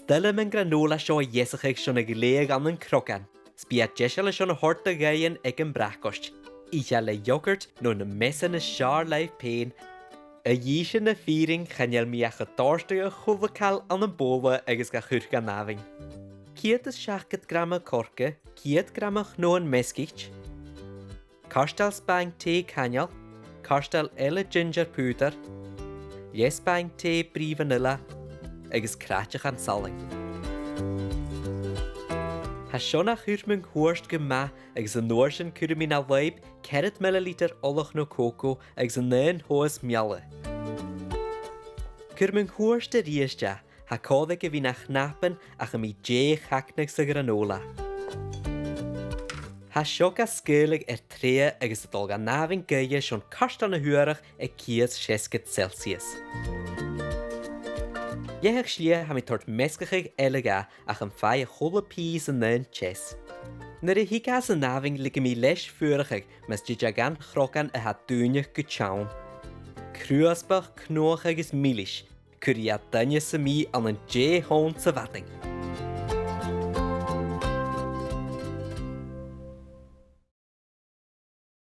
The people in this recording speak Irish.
Stille mijn granola seo jesig schon geleg an een krokan. Spiat jesele schon horte geien ag een brachkost. Ichale yoghurt no een messene char life pain. Jische viering gaan jel mi a getorstige goevekal aan een boven agus ga churka naving. Kiet is 60 gram korke, 1 gram gnoen meskicht. Karstel spang thee kanjal, karstel elle ginger puder. Jespang thee brie vanilla, agus kratje gaan salling. Ha schon a churmung hoorst gema, agus een noorschen kurmin a weib, 40 milliliter ollach no coco, agus een 9 hoes mialle. Kurmung hoorst de riestja, ha kodeke wie nach nappen, ach mi haknig sa granola. Ha sjoka skulig tree, agus het olga naving geie schon karstane huurig e kies 60 Celsius. Jehig slie ha mi tort meskig elega ach een faie holle pies en 9 chess. Na de hika sa naving like mi lesh vurig, mes jijagan chrokan ha duinig gechaun. Kruasbach knoog agus milish, kuria dunje sa mi an een hoon sa watting.